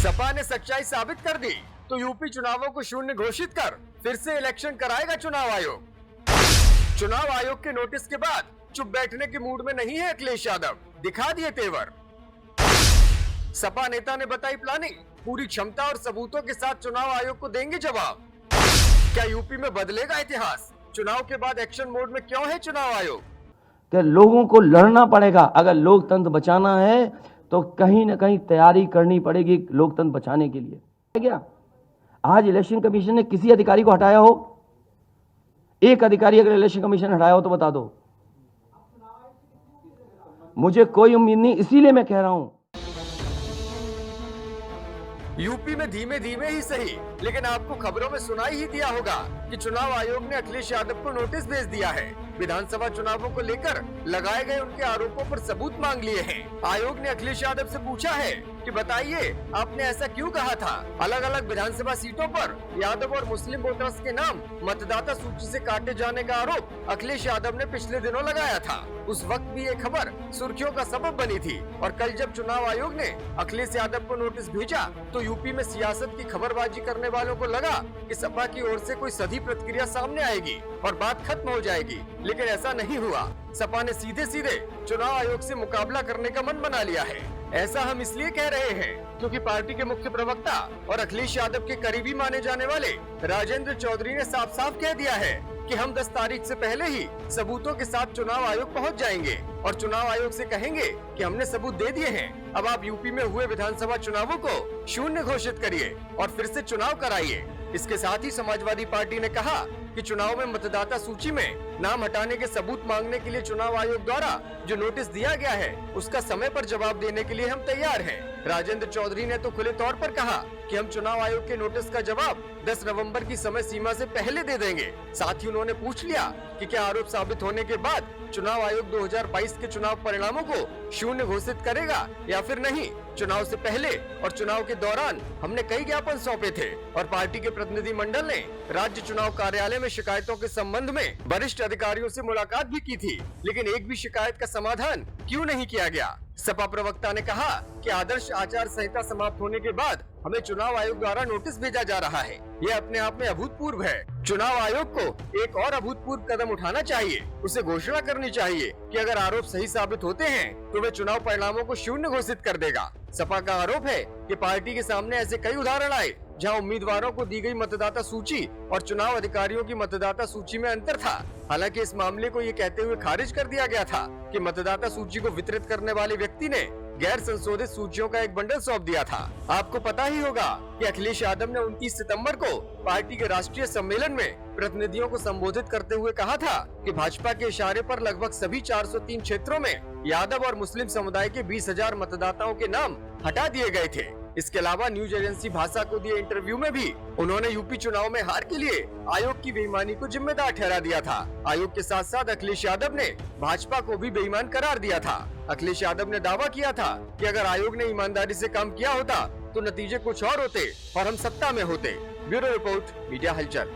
सपा ने सच्चाई साबित कर दी तो यूपी चुनावों को शून्य घोषित कर फिर से इलेक्शन कराएगा चुनाव आयोग। चुनाव आयोग के नोटिस के बाद चुप बैठने के मूड में नहीं है अखिलेश यादव, दिखा दिए तेवर। सपा नेता ने बताई प्लानिंग, पूरी क्षमता और सबूतों के साथ चुनाव आयोग को देंगे जवाब। क्या यूपी में बदलेगा इतिहास? चुनाव के बाद एक्शन मोड में क्यों है चुनाव आयोग? कि लोगों को लड़ना पड़ेगा। अगर लोकतंत्र बचाना है तो कहीं ना कहीं तैयारी करनी पड़ेगी लोकतंत्र बचाने के लिए। क्या आज इलेक्शन कमीशन ने किसी अधिकारी को हटाया हो? एक अधिकारी अगर इलेक्शन कमीशन ने हटाया हो तो बता दो। मुझे कोई उम्मीद नहीं, इसीलिए मैं कह रहा हूं। यूपी में धीमे धीमे ही सही, लेकिन आपको खबरों में सुनाई ही दिया होगा कि चुनाव आयोग ने अखिलेश यादव को नोटिस भेज दिया है। विधानसभा चुनावों को लेकर लगाए गए उनके आरोपों पर सबूत मांग लिए हैं। आयोग ने अखिलेश यादव से पूछा है कि बताइए आपने ऐसा क्यों कहा था? अलग अलग विधानसभा सीटों पर यादव और मुस्लिम वोटर्स के नाम मतदाता सूची से काटे जाने का आरोप अखिलेश यादव ने पिछले दिनों लगाया था। उस वक्त भी ये खबर सुर्खियों का सबब बनी थी और कल जब चुनाव आयोग ने अखिलेश यादव को नोटिस भेजा तो यूपी में सियासत की खबरबाजी करने वालों को लगा कि सपा की ओर से कोई सधी प्रतिक्रिया सामने आएगी और बात खत्म हो जाएगी, लेकिन ऐसा नहीं हुआ। सपा ने सीधे सीधे चुनाव आयोग से मुकाबला करने का मन बना लिया है। ऐसा हम इसलिए कह रहे हैं क्योंकि पार्टी के मुख्य प्रवक्ता और अखिलेश यादव के करीबी माने जाने वाले राजेंद्र चौधरी ने साफ साफ कह दिया है कि हम 10 तारीख से पहले ही सबूतों के साथ चुनाव आयोग पहुंच जाएंगे और चुनाव आयोग से कहेंगे कि हमने सबूत दे दिए हैं, अब आप यूपी में हुए विधानसभा चुनावों को शून्य घोषित करिए और फिर से चुनाव कराइए। इसके साथ ही समाजवादी पार्टी ने कहा कि चुनाव में मतदाता सूची में नाम हटाने के सबूत मांगने के लिए चुनाव आयोग द्वारा जो नोटिस दिया गया है उसका समय पर जवाब देने के लिए हम तैयार हैं। राजेंद्र चौधरी ने तो खुले तौर पर कहा कि हम चुनाव आयोग के नोटिस का जवाब 10 नवंबर की समय सीमा से पहले दे देंगे। साथ ही उन्होंने पूछ लिया कि क्या आरोप साबित होने के बाद चुनाव आयोग 2022 के चुनाव परिणामों को शून्य घोषित करेगा या फिर नहीं। चुनाव से पहले और चुनाव के दौरान हमने कई ज्ञापन सौंपे थे और पार्टी के प्रतिनिधि मंडल ने राज्य चुनाव कार्यालय में शिकायतों के संबंध में वरिष्ठ अधिकारियों से मुलाकात भी की थी, लेकिन एक भी शिकायत का समाधान क्यों नहीं किया गया? सपा प्रवक्ता ने कहा कि आदर्श आचार संहिता समाप्त होने के बाद हमें चुनाव आयोग द्वारा नोटिस भेजा जा रहा है। यह अपने आप में अभूतपूर्व है। चुनाव आयोग को एक और अभूतपूर्व कदम उठाना चाहिए। उसे घोषणा करनी चाहिए कि अगर आरोप सही साबित होते हैं तो वे चुनाव परिणामों को शून्य घोषित कर देगा। सपा का आरोप है कि पार्टी के सामने ऐसे कई उदाहरण आए जहां उम्मीदवारों को दी गई मतदाता सूची और चुनाव अधिकारियों की मतदाता सूची में अंतर था। हालांकि इस मामले को ये कहते हुए खारिज कर दिया गया था कि मतदाता सूची को वितरित करने वाले व्यक्ति ने गैर संशोधित सूचियों का एक बंडल सौंप दिया था। आपको पता ही होगा कि अखिलेश यादव ने 29 सितंबर को पार्टी के राष्ट्रीय सम्मेलन में प्रतिनिधियों को संबोधित करते हुए कहा था कि भाजपा के इशारे पर लगभग सभी 403 क्षेत्रों में यादव और मुस्लिम समुदाय के 20,000 मतदाताओं के नाम हटा दिए गए थे। इसके अलावा न्यूज एजेंसी भाषा को दिए इंटरव्यू में भी उन्होंने यूपी चुनाव में हार के लिए आयोग की बेईमानी को जिम्मेदार ठहरा दिया था। आयोग के साथ साथ अखिलेश यादव ने भाजपा को भी बेईमान करार दिया था। अखिलेश यादव ने दावा किया था कि अगर आयोग ने ईमानदारी से काम किया होता तो नतीजे कुछ और होते और हम सत्ता में होते। ब्यूरो रिपोर्ट, मीडिया हलचल।